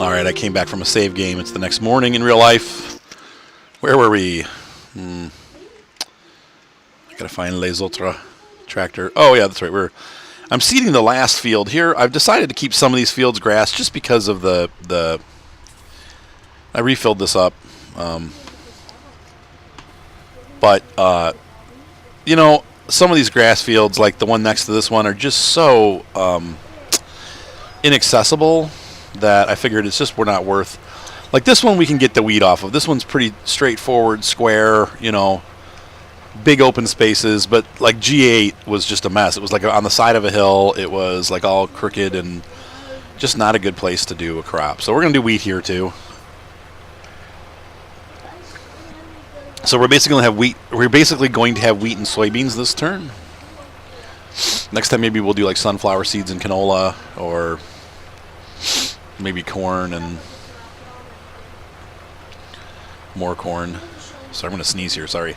Alright, I came back from a save game. It's the next morning in real life. Where were we? I gotta find Les Autres tractor. Oh yeah, that's right. I'm seeding the last field here. I've decided to keep some of these fields grass just because of the I refilled this up. But you know, some of these grass fields, like the one next to this one, are just so inaccessible that I figured it's just not worth. Like this one we can get the weed off of. This one's pretty straightforward, square, you know, big open spaces, but like G8 was just a mess. It was like on the side of a hill. It was like all crooked and just not a good place to do a crop. So we're going to do wheat here too. So we're basically going to have wheat. We're basically going to have wheat and soybeans this turn. Next time maybe we'll do like sunflower seeds and canola, or maybe corn and more corn. So I'm going to sneeze here, sorry.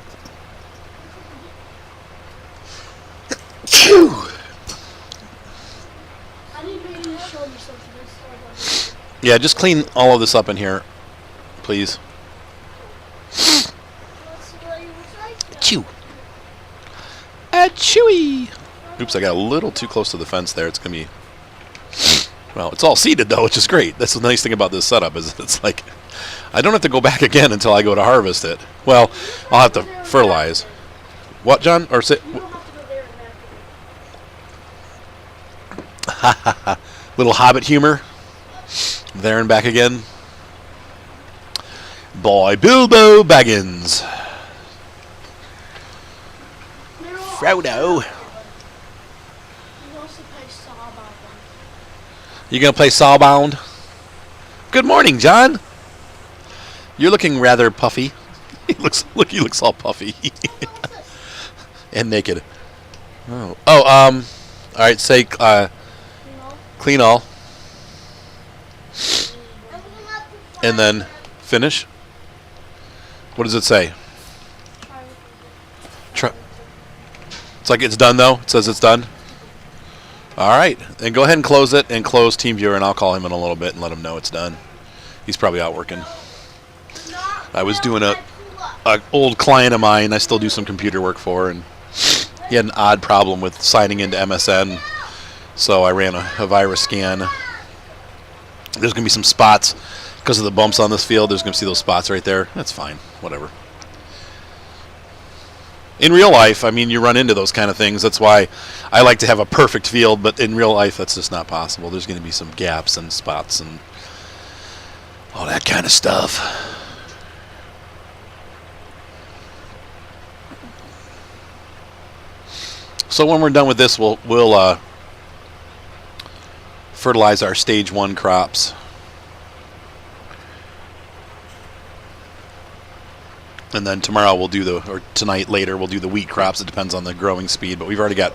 Yeah, just clean all of this up in here, please. Chew. Chewy. Oops, I got a little too close to the fence there. It's going to be... Well, it's all seeded, though, which is great. That's the nice thing about this setup, is it's like... I don't have to go back again until I go to harvest it. Well, I'll have to fertilize. What, John? Or say... Little Hobbit humor. There and back again. Boy Bilbo Baggins. Frodo. You gonna play Sawbound? Good morning, John. You're looking rather puffy. He looks all puffy and naked. Oh, all right. Say clean all, and then finish. What does it say? It's like it's done though. It says it's done. All right, and go ahead and close it and close TeamViewer, and I'll call him in a little bit and let him know it's done. He's probably out working. I was doing a old client of mine I still do some computer work for, and he had an odd problem with signing into MSN, so I ran a virus scan. There's going to be some spots because of the bumps on this field. There's going to see those spots right there. That's fine, whatever. In real life, I mean, you run into those kind of things. That's why I like to have a perfect field, but in real life, that's just not possible. There's going to be some gaps and spots and all that kind of stuff. So when we're done with this, we'll fertilize our stage 1 crops. And then tomorrow we'll do or tonight later we'll do the wheat crops. It depends on the growing speed, but we've already got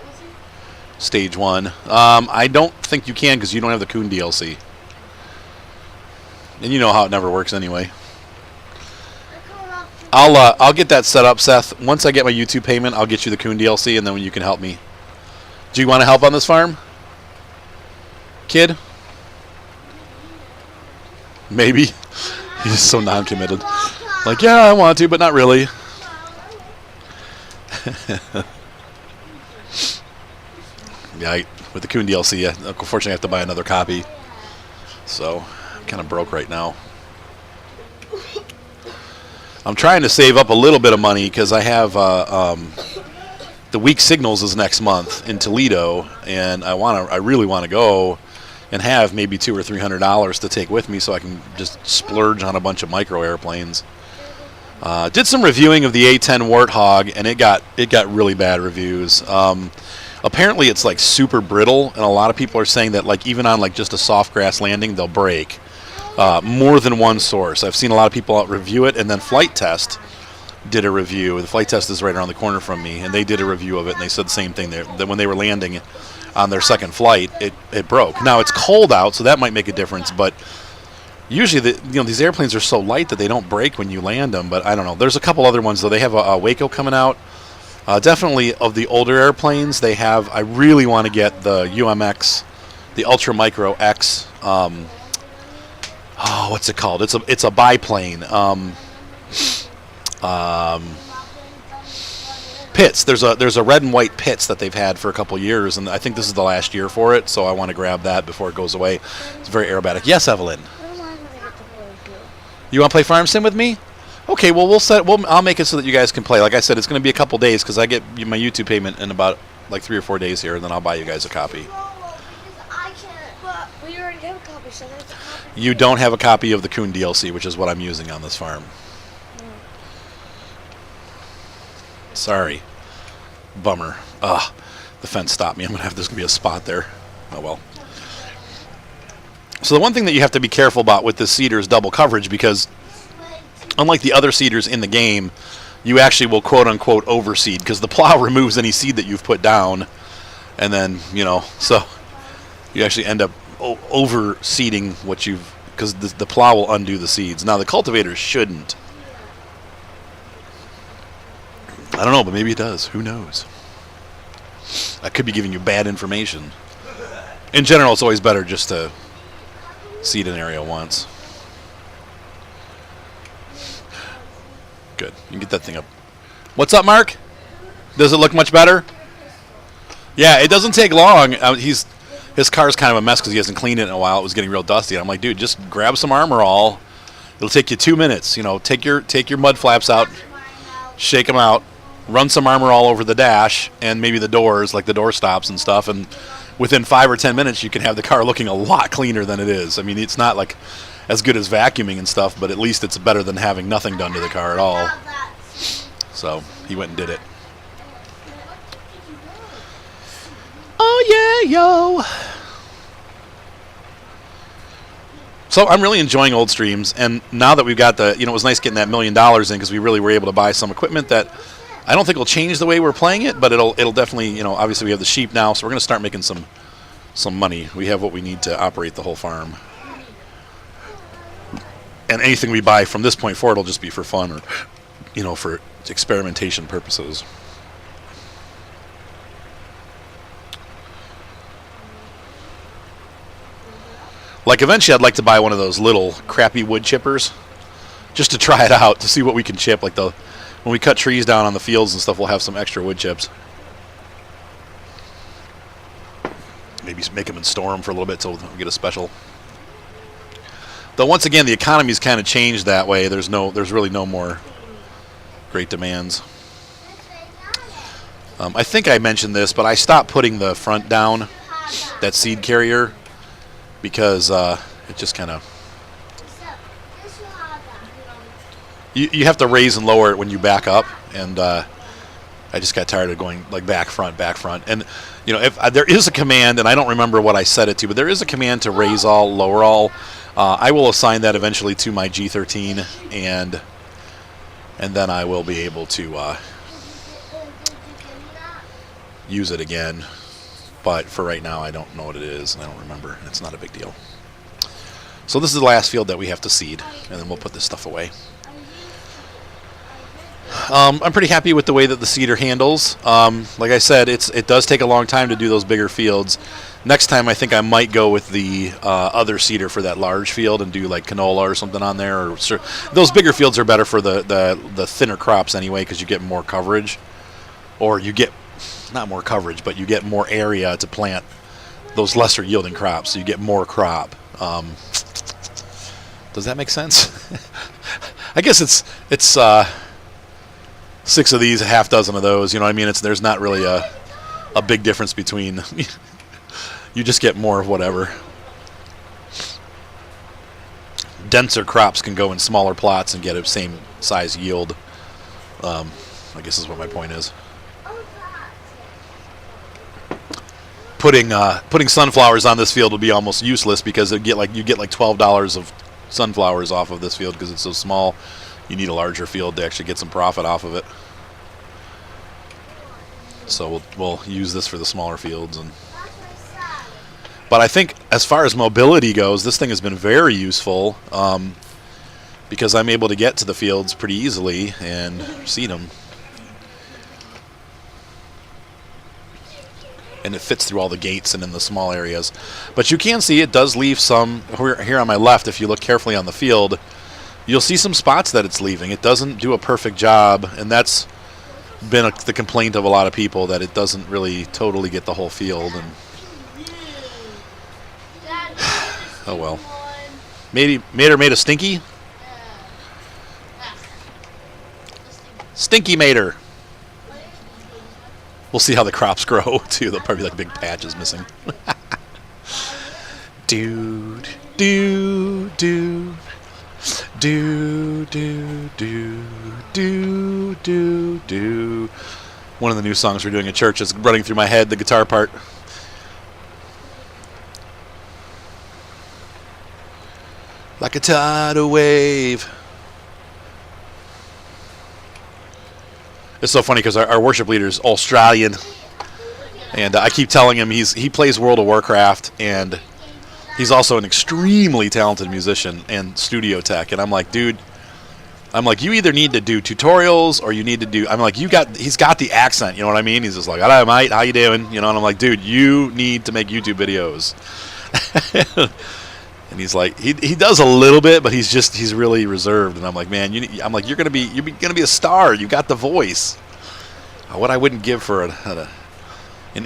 stage 1. I don't think you can because you don't have the Kuhn DLC. And you know how it never works anyway. I'll get that set up, Seth. Once I get my YouTube payment, I'll get you the Kuhn DLC, and then you can help me. Do you want to help on this farm, kid? Maybe. He's so non-committed. Like, yeah, I want to, but not really. Yeah, with the Kuhn DLC, unfortunately I have to buy another copy. So, I'm kind of broke right now. I'm trying to save up a little bit of money because I have the Week Signals is next month in Toledo, and I really want to go and have maybe $200 or $300 to take with me so I can just splurge on a bunch of micro airplanes. Did some reviewing of the A10 Warthog, and it got really bad reviews. Apparently it's like super brittle, and a lot of people are saying that like even on like just a soft grass landing they'll break. More than one source. I've seen a lot of people out review it, and then Flight Test did a review. The Flight Test is right around the corner from me, and they did a review of it, and they said the same thing there, that when they were landing on their second flight, it broke. Now it's cold out, so that might make a difference, but usually these airplanes are so light that they don't break when you land them, but I don't know. There's a couple other ones though. They have a Waco coming out. Definitely of the older airplanes, they have. I really want to get the UMX, the Ultra Micro X. oh, what's it called? It's a biplane. Pits. There's a red and white pits that they've had for a couple years, and I think this is the last year for it. So I want to grab that before it goes away. It's very aerobatic. Yes, Evelyn. You want to play Farm Sim with me? Okay. Well, I'll make it so that you guys can play. Like I said, it's going to be a couple days because I get my YouTube payment in about like 3 or 4 days here, and then I'll buy you guys a copy. We already have a copy, so there's a copy. You don't have a copy of the Kuhn DLC, which is what I'm using on this farm. Sorry. Bummer. Ugh. The fence stopped me. There's going to be a spot there. Oh, well. So the one thing that you have to be careful about with this seeder is double coverage, because unlike the other seeders in the game, you actually will quote-unquote overseed, because the plow removes any seed that you've put down, and then, so you actually end up overseeding what you've, because the plow will undo the seeds. Now, the cultivator shouldn't. I don't know, but maybe it does. Who knows? I could be giving you bad information. In general, it's always better just to seed an area once. Good. You can get that thing up. What's up, Mark? Does it look much better? Yeah, it doesn't take long. His car's kind of a mess because he hasn't cleaned it in a while. It was getting real dusty. I'm like, dude, just grab some Armor All. It'll take you 2 minutes. Take your mud flaps out, shake them out, run some Armor All over the dash and maybe the doors, like the door stops and stuff, and within 5 or 10 minutes you can have the car looking a lot cleaner than it is. I mean, it's not like as good as vacuuming and stuff, but at least it's better than having nothing done to the car at all. So he went and did it. Oh yeah, yo. So I'm really enjoying Old Streams, and now that we've got it was nice getting that $1 million in, because we really were able to buy some equipment that I don't think will change the way we're playing it, but it'll definitely, obviously we have the sheep now, so we're going to start making some money. We have what we need to operate the whole farm. And anything we buy from this point forward will just be for fun or, for experimentation purposes. Like, eventually I'd like to buy one of those little crappy wood chippers just to try it out, to see what we can chip. Like, when we cut trees down on the fields and stuff, we'll have some extra wood chips. Maybe make them and store them for a little bit so we'll get a special. Though, once again, the economy's kind of changed that way. There's really no more great demands. I think I mentioned this, but I stopped putting the front down, that seed carrier, because it just kind of... You have to raise and lower it when you back up, and I just got tired of going like back, front. And, if there is a command, and I don't remember what I set it to, but there is a command to raise all, lower all. I will assign that eventually to my G13, and then I will be able to use it again. But for right now, I don't know what it is, and I don't remember. It's not a big deal. So this is the last field that we have to seed, and then we'll put this stuff away. I'm pretty happy with the way that the seeder handles. Like I said, it does take a long time to do those bigger fields. Next time, I think I might go with the other seeder for that large field and do like canola or something on there. Or those bigger fields are better for the thinner crops anyway, because you get more coverage, or you get not more coverage, but you get more area to plant those lesser yielding crops, so you get more crop. Does that make sense? I guess it's 6 of these, a half dozen of those. You know what I mean? There's not really a big difference between. You just get more of whatever. Denser crops can go in smaller plots and get a same size yield. I guess is what my point is. Putting sunflowers on this field would be almost useless, because you get like $12 of sunflowers off of this field because it's so small. You need a larger field to actually get some profit off of it. So we'll use this for the smaller fields. But I think as far as mobility goes, this thing has been very useful, because I'm able to get to the fields pretty easily and seed them. and it fits through all the gates and in the small areas. But you can see it does leave some here on my left. If you look carefully on the field, you'll see some spots that it's leaving. It doesn't do a perfect job, and that's been the complaint of a lot of people, that it doesn't really totally get the whole field. And oh well. Mater made a stinky? Stinky Mater. We'll see how the crops grow, too. They'll probably be like big patches missing. Dude, do, do. Do, do, do, do, do, do. One of the new songs we're doing at church is running through my head, the guitar part. Like a tidal wave. It's so funny because our worship leader is Australian, and I keep telling him he plays World of Warcraft, and he's also an extremely talented musician and studio tech. And I'm like, dude, you either need to do tutorials or you need to do. I'm like, he's got the accent, you know what I mean? He's just like, hello, mate, how you doing? You know, and I'm like, dude, you need to make YouTube videos. And he's like, he does a little bit, but he's really reserved. And I'm like, man, you're gonna be a star. You got the voice. What I wouldn't give for an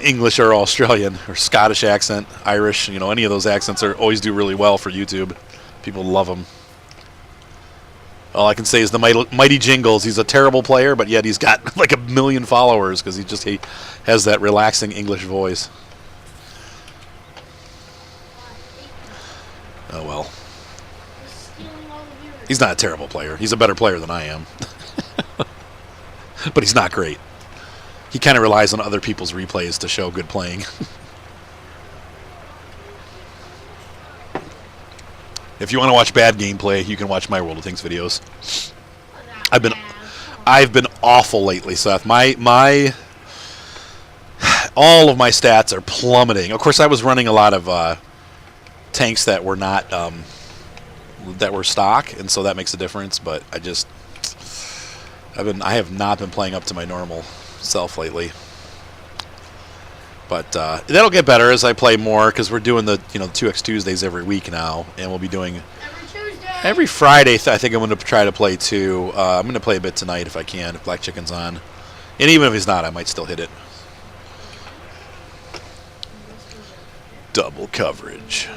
English or Australian or Scottish accent, Irish, you know, any of those accents always do really well for YouTube. People love them. All I can say is the Mighty Jingles. He's a terrible player, but yet he's got like 1 million followers because he has that relaxing English voice. Oh well. He's not a terrible player. He's a better player than I am. But he's not great. He kind of relies on other people's replays to show good playing. If you want to watch bad gameplay, you can watch my World of Things videos. I've been awful lately, Seth. My all of my stats are plummeting. Of course, I was running a lot of tanks that were not that were stock, and so that makes a difference. But I have not been playing up to my normal self lately. But that'll get better as I play more, because we're doing the 2x Tuesdays every week now, and we'll be doing every Friday. I think I'm going to try to play 2. I'm going to play a bit tonight if I can, if Black Chicken's on, and even if he's not, I might still hit it. Double coverage.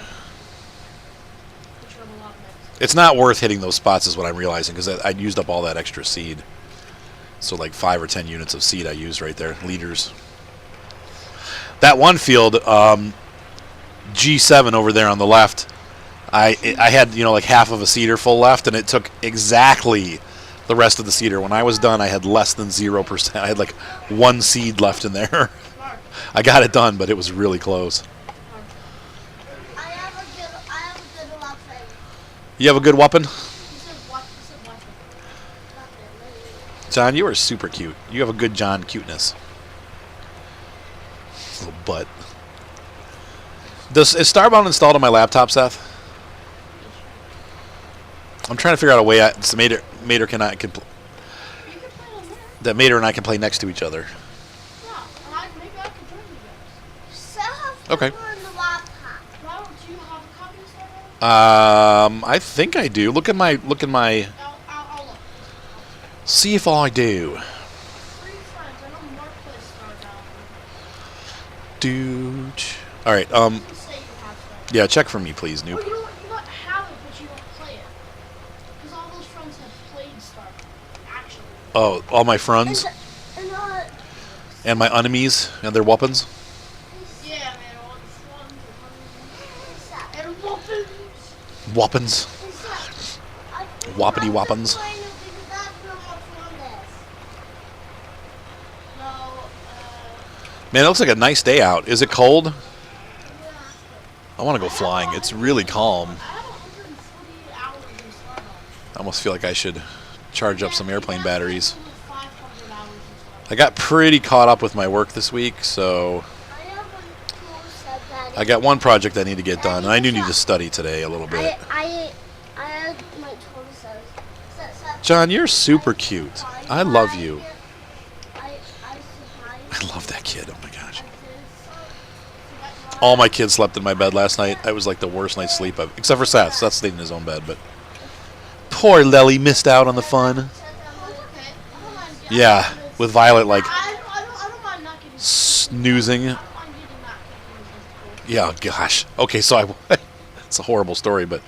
It's not worth hitting those spots, is what I'm realizing, because I used up all that extra seed. So like 5 or 10 units of seed I used right there, liters. That one field, G7 over there on the left, I had like half of a seeder full left, and it took exactly the rest of the seeder. When I was done, I had less than 0%. I had like 1 seed left in there. I got it done, but it was really close. You have a good weapon? John, you are super cute. You have a good John cuteness. Little butt. Is Starbound installed on my laptop, Seth? I'm trying to figure out a way so Mater and I can play next to each other. Okay. I think I do. Look at my. See if I do. Dude. All right. Yeah, check for me, please, noob. You don't have it, but you don't play it. Because all those friends have played Starbound, actually. Oh, all my friends? And my enemies and their weapons? Yeah, man. And weapons. Weapons. Whoppity weapons. Man, it looks like a nice day out. Is it cold? I want to go flying. It's really calm. I almost feel like I should charge up some airplane batteries. I got pretty caught up with my work this week, so I got one project I need to get done, and I do need to study today a little bit. John, you're super cute. I love you. I love that kid. Oh my gosh. All my kids slept in my bed last night. It was like the worst night's sleep except for Seth. Seth stayed in his own bed, but poor Lely missed out on the fun. Okay. I don't mind getting Yeah, with Violet like I don't mind not getting snoozing. I don't mind getting not getting the Yeah, gosh. Okay, so it's a horrible story, but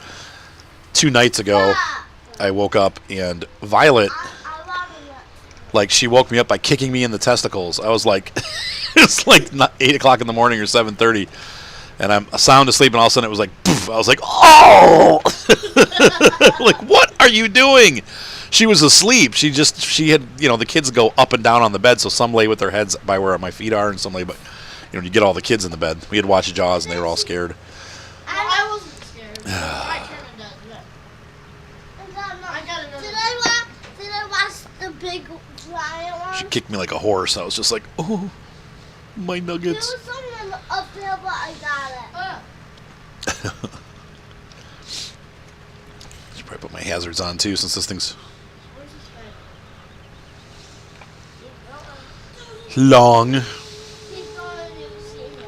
2 nights ago, I woke up and Violet, like, she woke me up by kicking me in the testicles. I was like, it's like 8 o'clock in the morning or 7:30, and I'm sound asleep, and all of a sudden it was like, poof. I was like, oh! Like, what are you doing? She was asleep. She had, the kids go up and down on the bed, so some lay with their heads by where my feet are, and some lay, but, you get all the kids in the bed. We had watched Jaws, and they were all scared. I wasn't scared. I turned it down. I got another. Did I watch the big giant one? She kicked me like a horse. I was just like, oh, my There nuggets. was someone up there, but I got it. Should probably put my hazards on too, since this thing's Where's this bed? long. Keep going and you'll see him.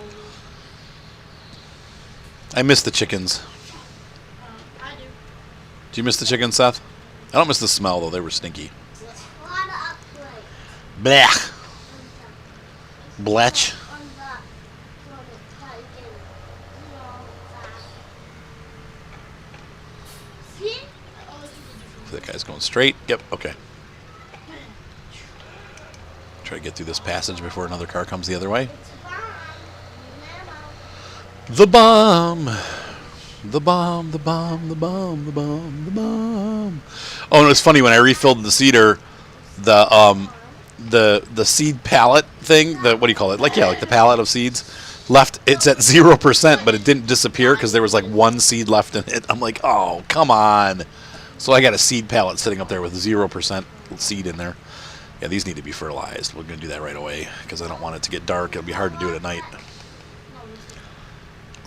I miss the chickens. I do. Do you miss the chickens, Seth? I don't miss the smell though. They were stinky. A lot of upgrades. Blech. Bletch. On the that you can, see? Oh, this is a different. That guy's going straight. Yep. Okay. Try to get through this passage before another car comes the other way. It's a bomb. Mama. The bomb. The bomb, the bomb, the bomb, the bomb, the bomb. Oh, and it was funny when I refilled the cedar, the seed pallet thing, what do you call it? Like the pallet of seeds left. It's at 0%, but it didn't disappear because there was like 1 seed left in it. I'm like, oh, come on. So I got a seed pallet sitting up there with 0% seed in there. Yeah, these need to be fertilized. We're going to do that right away because I don't want it to get dark. It'll be hard to do it at night.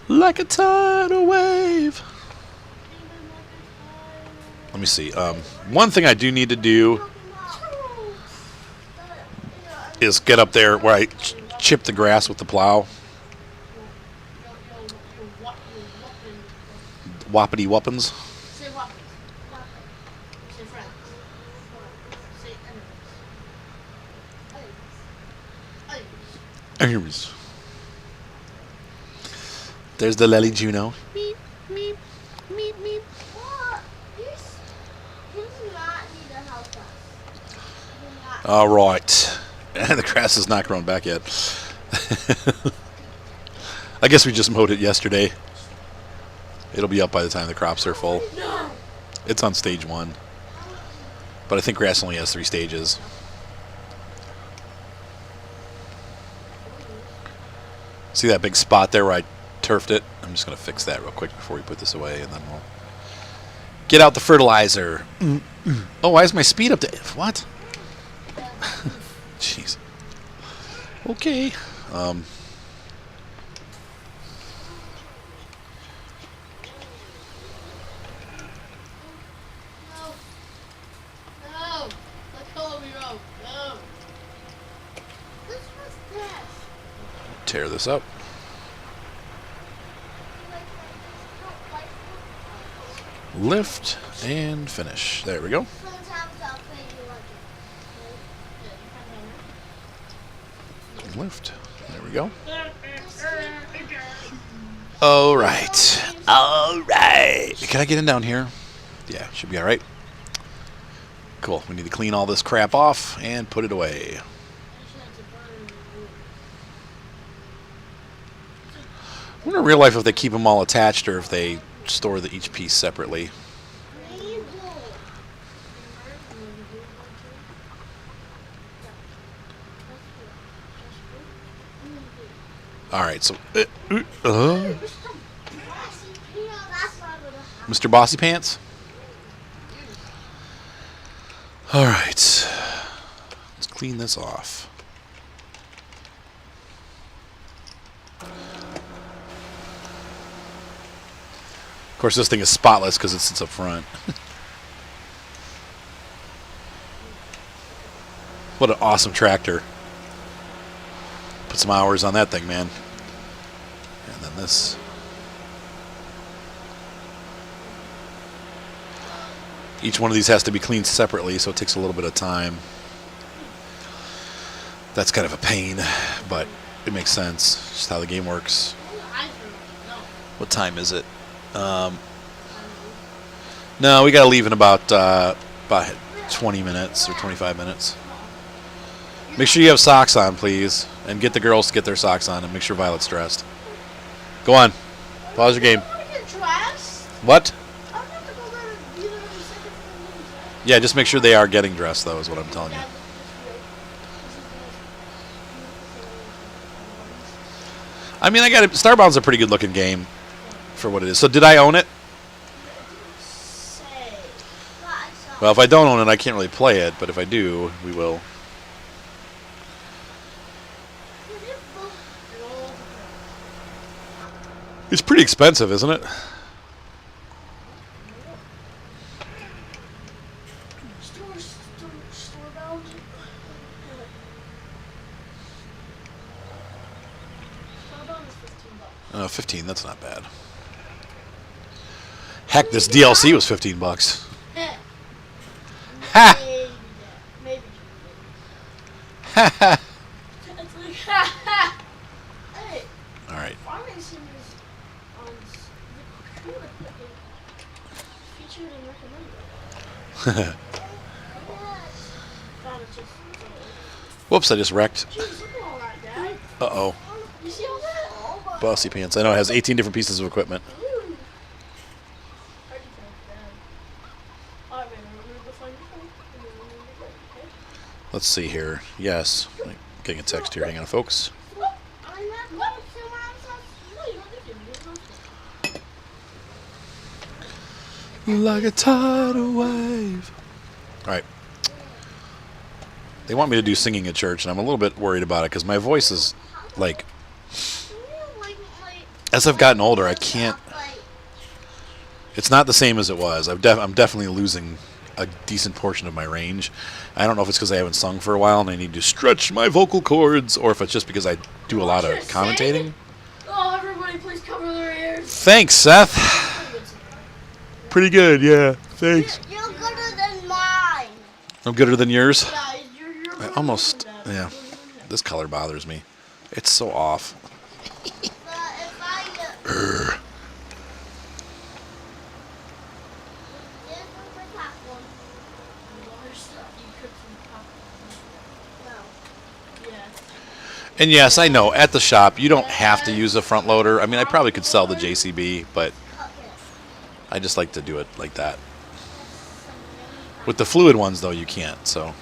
Like a tidal wave. Let me see. One thing I do need to do is get up there where I chip the grass with the plow. Whoppity whoppins. Say what? Say friends. Say enemies. Anyways. There's the Lely Juno. Meep, meep, meep, meep. What? He's not need to help us. He's not. All right. The grass is not grown back yet. I guess we just mowed it yesterday. It'll be up by the time the crops are full. No. It's on stage 1. But I think grass only has 3 stages. See that big spot there where I turfed it? I'm just going to fix that real quick before we put this away, and then we'll get out the fertilizer. Oh, why is my speed up to... What? Jeez. Okay. No. Let go of me, rope. No. This was this. Tear this up. Lift and finish. There we go. Sometimes I'll pay you like Lift. There we go. All right. All right. Can I get in down here? Yeah, should be all right. Cool. We need to clean all this crap off and put it away. I wonder in real life if they keep them all attached or if they store each piece separately. All right, so Mr. Bossy Pants. All right, let's clean this off. Of course, this thing is spotless because it sits up front. What an awesome tractor. Put some hours on that thing, man. And then this. Each one of these has to be cleaned separately, so it takes a little bit of time. That's kind of a pain, but it makes sense. It's just how the game works. What time is it? No, we got to leave in about 20 minutes or 25 minutes. Make sure you have socks on, please, and get the girls to get their socks on, and make sure Violet's dressed. Go on. Pause your game. What? Yeah, just make sure they are getting dressed, though, is what I'm telling you. I mean, I got it. Starbound's a pretty good-looking game for what it is. So, did I own it? Well, if I don't own it, I can't really play it. But if I do, we will. It's pretty expensive, isn't it? $15. That's not bad. Heck, this DLC was $15. Ha! Maybe. Ha ha! Hey, All right. farming sims on the Kuhn featured and recommended. Whoops! I just wrecked. Jeez, look at all that, Dad. Uh-oh. You see all that? Bossy pants. I know it has 18 different pieces of equipment. Let's see here. Yes. Getting a text here. Hang on, folks. Like a tidal wave. All right. They want me to do singing at church, and I'm a little bit worried about it because my voice is like, as I've gotten older, I can't. It's not the same as it was. I'm definitely losing a decent portion of my range. I don't know if it's because I haven't sung for a while and I need to stretch my vocal cords, or if it's just because I do a lot of commentating. Oh, everybody, please cover their ears. Thanks, Seth. Pretty good, yeah. Thanks. You're gooder than mine. I'm gooder than yours. Yeah, you're I almost, yeah. This color bothers me. It's so off. But if I Urgh. this one for popcorn. No. Yeah. And yes, I know, at the shop, you don't have to use a front loader. I mean, I probably could sell the JCB, but I just like to do it like that. With the fluid ones, though, you can't, so.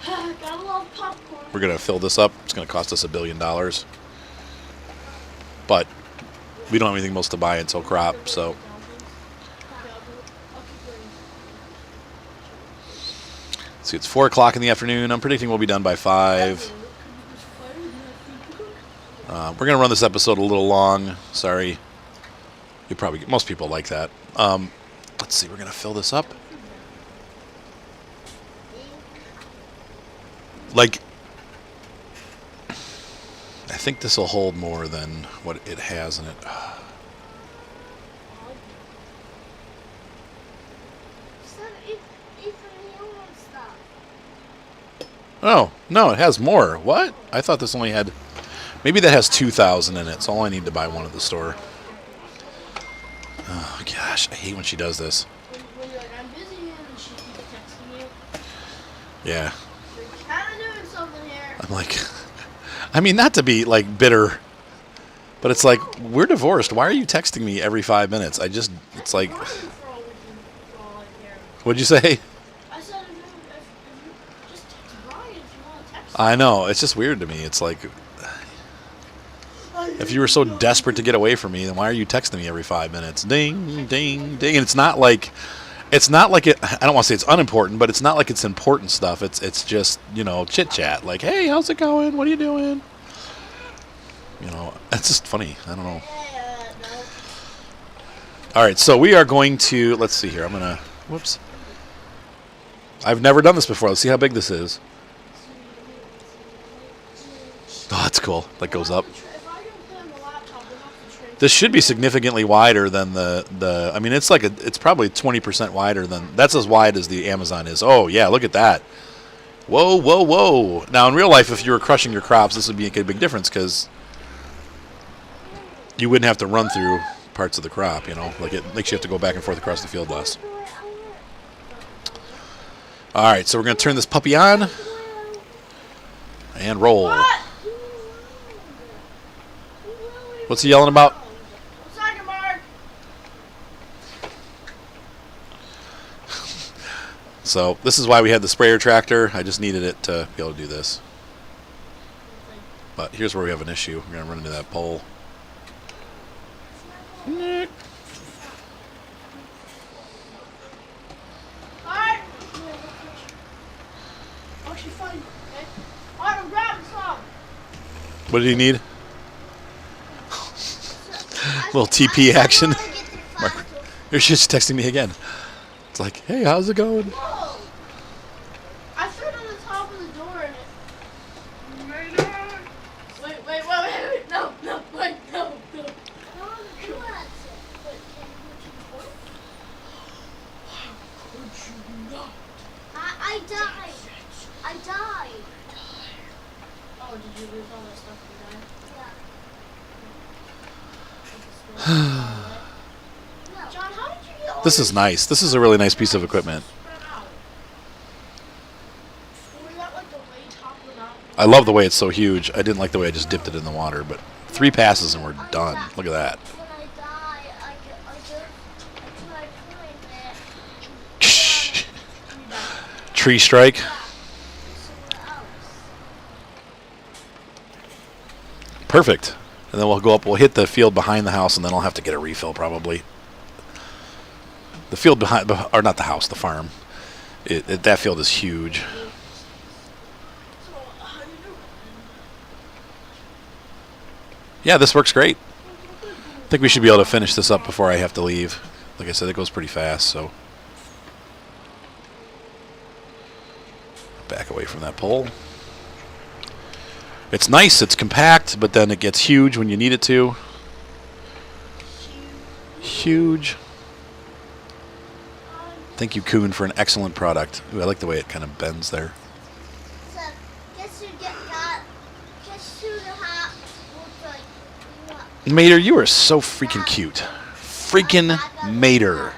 Gotta love popcorn. We're going to fill this up. It's going to cost us $1 billion. But we don't have anything else to buy until crop, so. See, it's 4 o'clock in the afternoon. I'm predicting we'll be done by 5. We're going to run this episode a little long. Sorry. Most people like that. Let's see, we're going to fill this up. Like, I think this will hold more than what it has in it. Oh, no, it has more. What? I thought this only had... Maybe that has 2,000 in it, so all I need to buy one at the store. Oh, gosh, I hate when she does this. When you're like, I'm busy, and she keeps texting you. Yeah. You're kind of doing something here. I'm like... I mean, not to be, like, bitter, but it's like, we're divorced. Why are you texting me every 5 minutes? It's like... What'd you say? I said, if you just text Brian if you want to text I know. It's just weird to me. It's like... If you were so desperate to get away from me, then why are you texting me every 5 minutes? Ding, ding, ding. And it's not like it. I don't want to say it's unimportant, but it's not like it's important stuff. It's just, chit chat. Like, hey, how's it going? What are you doing? It's just funny. I don't know. All right, so we are going to. Let's see here. I'm gonna. Whoops. I've never done this before. Let's see how big this is. Oh, that's cool. That goes up. If I don't put on the laptop, they're not This should be significantly wider than the. I mean, it's like it's probably 20% wider than. That's as wide as the Amazon is. Oh yeah, look at that. Whoa, whoa, whoa! Now in real life, if you were crushing your crops, this would be a big difference because you wouldn't have to run through parts of the crop. You know, like it makes you have to go back and forth across the field less. All right, so we're gonna turn this puppy on and roll. What's he yelling about? So this is why we had the sprayer tractor. I just needed it to be able to do this. But here's where we have an issue. We're going to run into that pole. What did he need? Little TP action. You're just texting me again. It's like, hey, how's it going? Whoa. I stood on the top of the door and it. Wait. No, wait, no. I died. Oh, did you lose all that stuff and die? Yeah. John, how did you get all This is nice. This is a really nice piece of equipment. spread out? Was that like the way top of the mountain? I love the way it's so huge. I didn't like the way I just dipped it in the water, but 3 passes and we're done. Look at that. When I die, I try pulling it Tree strike. somewhere else. Perfect. And then we'll go up. We'll hit the field behind the house, and then I'll have to get a refill probably. The field behind, or not the house, the farm. That field is huge. Yeah, this works great. I think we should be able to finish this up before I have to leave. Like I said, it goes pretty fast, so. Back away from that pole. It's nice, it's compact, but then it gets huge when you need it to. Huge. Thank you, Kuhn, for an excellent product. Ooh, I like the way it kind of bends there. So, guess who got guess who the hot Mater, you are so freaking cute. Freaking Mater.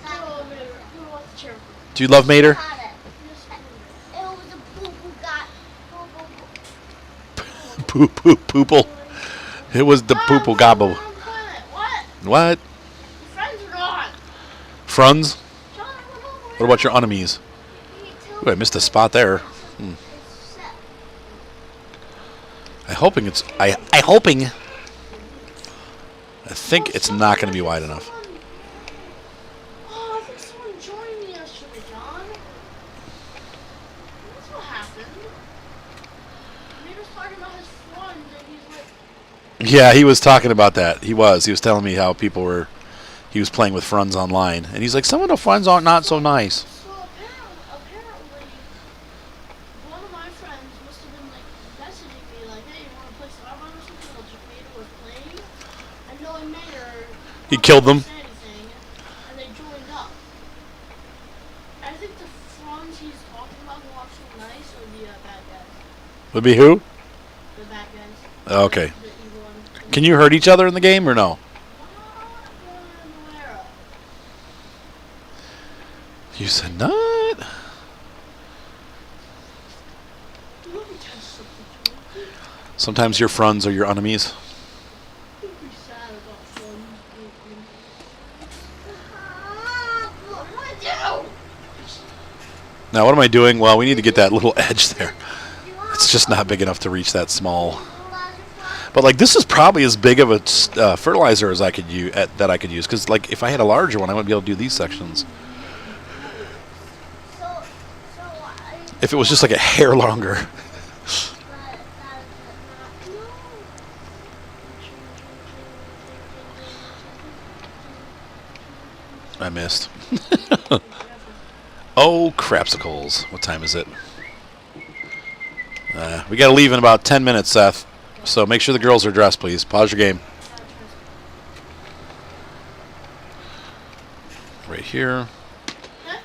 Oh, man, who wants the chair? Do you love Mater? It was a boo-boo got boo-boo. Poople. It was the poople gobble. What? What? Your friends are gone. Franz? John, I went over. What about your enemies? Ooh, I missed a spot there. I think it's not going to be wide enough. Oh, I think someone joined me yesterday, John. That's what happened. He was talking about his friends, and he's like, Yeah, he was talking about that. He was telling me how people were. He was playing with friends online, and he's like, some of the friends aren't not so nice. so apparently, one of my friends must have been like messaging me like, hey, you want to play Starbound or something? I'll just Mater was playing, and knowing Mater, He killed them. didn't say anything, and they joined up. I think the friends he's talking about who aren't so nice are the bad guys. Would be who? The bad guys. Okay. The evil ones. Can you hurt each other in the game or no? You said not. Sometimes your friends are your enemies. Now, what am I doing? Well, we need to get that little edge there. It's just not big enough to reach that small. But like, this is probably as big of a fertilizer as I could use. That I could use, because like, if I had a larger one, I wouldn't be able to do these sections. If it was just like a hair longer. I missed. Oh, crapsicles. What time is it? We got to leave in about 10 minutes, Seth. So make sure the girls are dressed, please. Pause your game. here. Huh?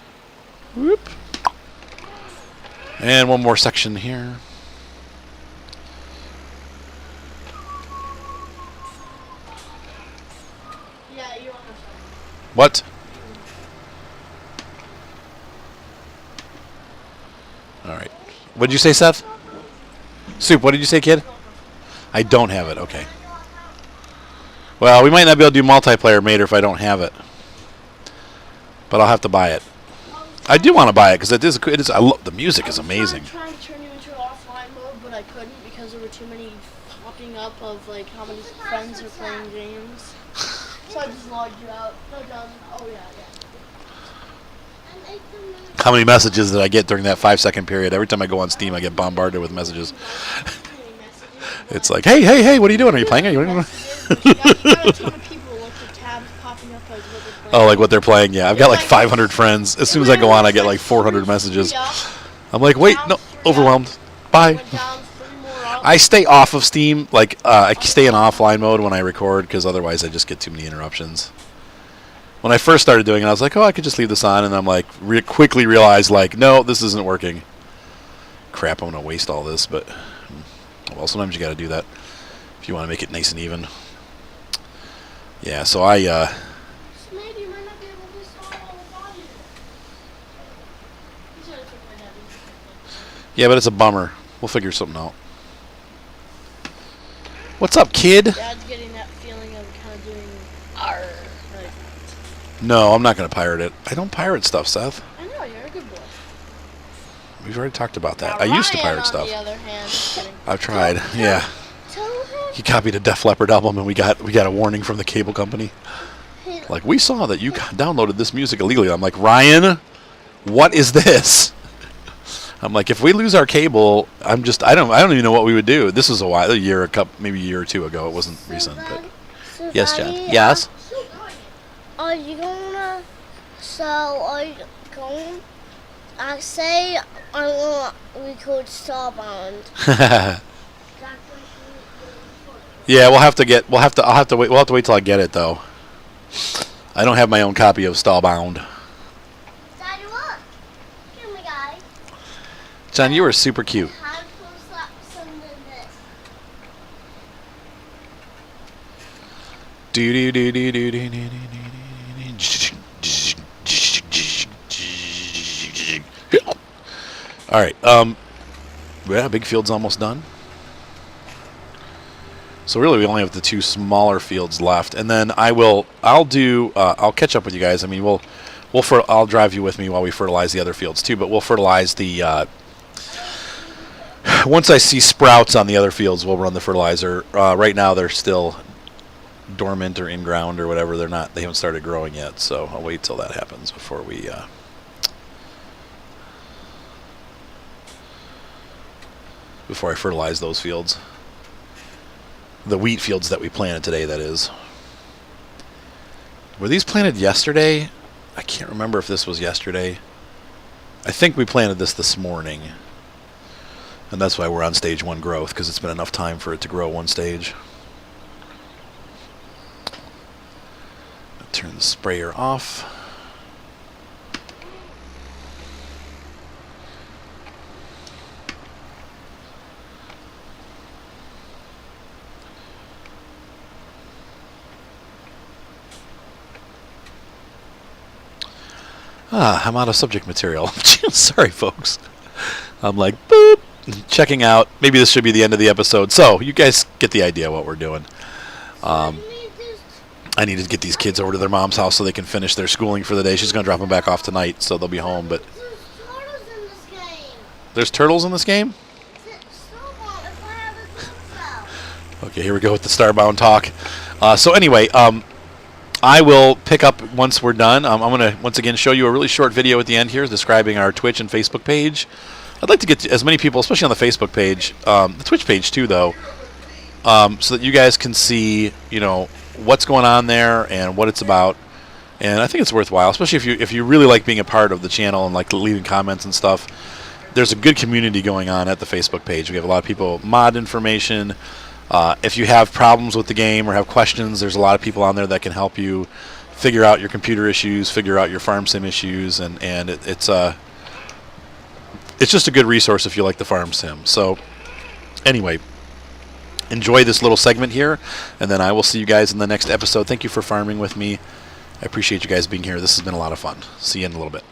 Whoop. And one more section here. Yeah, you want to. What? All right. What did you say, Seth? Soup, what did you say, kid? I don't have it. Okay. Well, we might not be able to do multiplayer Mater if I don't have it. But I'll have to buy it. I do want to buy it because it is. The music is amazing. I was trying to turn you into offline mode, but I couldn't because there were too many popping up of like how many friends are playing games. So I just logged you out. No, done. Oh yeah. How many messages did I get during that 5-second period? Every time I go on Steam, I get bombarded with messages. It's like, hey, what are you doing? Are you playing? You got a ton of people with the tabs popping up like what they're playing. Oh, like what they're playing? Yeah, I've got like 500 friends. As soon as I go on, I get like 400 messages. I'm like, wait, no, overwhelmed. Bye. I stay off of Steam. Like, I stay in offline mode when I record because otherwise I just get too many interruptions. When I first started doing it, I was like, oh, I could just leave this on. And I'm like, quickly realized, like, no, this isn't working. Crap, I'm going to waste all this. But, well, sometimes you got to do that if you want to make it nice and even. Yeah, so I... Maybe you might not be able to install all the body. Yeah, but it's a bummer. We'll figure something out. What's up, kid? Dad's getting that feeling of kind of doing arr. Like, No, I'm not going to pirate it. I don't pirate stuff, Seth. I know, you're a good boy. We've already talked about that. Now, I used to Ryan, pirate stuff. On the other hand, just kidding. I've tried. Yeah. Tell him. He copied a Def Leppard album, and we got a warning from the cable company. Like, we saw that you downloaded this music illegally. I'm like, Ryan, what is this? I'm like, if we lose our cable, I don't even know what we would do. This was maybe a year or two ago. It wasn't recent, but yes, John. Yes. Are you gonna? So are you going? I say I want to record Starbound. Yeah, I'll have to wait till I get it though. I don't have my own copy of Stallbound. Daddy, look. Here we go. John, you were super cute. How to slap some of this. Do do do do do do do do. All right. Yeah, big field's almost done. So really, we only have the two smaller fields left, and then I'll catch up with you guys. I mean, I'll drive you with me while we fertilize the other fields too. But we'll fertilize the. Once I see sprouts on the other fields, we'll run the fertilizer. Right now, they're still dormant or in ground or whatever. They haven't started growing yet. So I'll wait till that happens before we. Before I fertilize those fields. The wheat fields that we planted today, that is. Were these planted yesterday? I can't remember if this was yesterday. I think we planted this morning. And that's why we're on stage 1 growth, because it's been enough time for it to grow one stage. Turn the sprayer off. I'm out of subject material. Sorry, folks. I'm like, boop, checking out. Maybe this should be the end of the episode. So, you guys get the idea what we're doing. I need to get these kids over to their mom's house so they can finish their schooling for the day. She's going to drop them back off tonight, so they'll be home. But there's turtles in this game? Okay, here we go with the Starbound talk. So anyway, I will pick up once we're done. I'm going to, once again, show you a really short video at the end here describing our Twitch and Facebook page. I'd like to get as many people, especially on the Facebook page, the Twitch page too, though, so that you guys can see, what's going on there and what it's about. And I think it's worthwhile, especially if you really like being a part of the channel and like leaving comments and stuff. There's a good community going on at the Facebook page. We have a lot of people mod information. If you have problems with the game or have questions, there's a lot of people on there that can help you figure out your computer issues, figure out your farm sim issues, and it's just a good resource if you like the farm sim. So anyway, enjoy this little segment here, and then I will see you guys in the next episode. Thank you for farming with me. I appreciate you guys being here. This has been a lot of fun. See you in a little bit.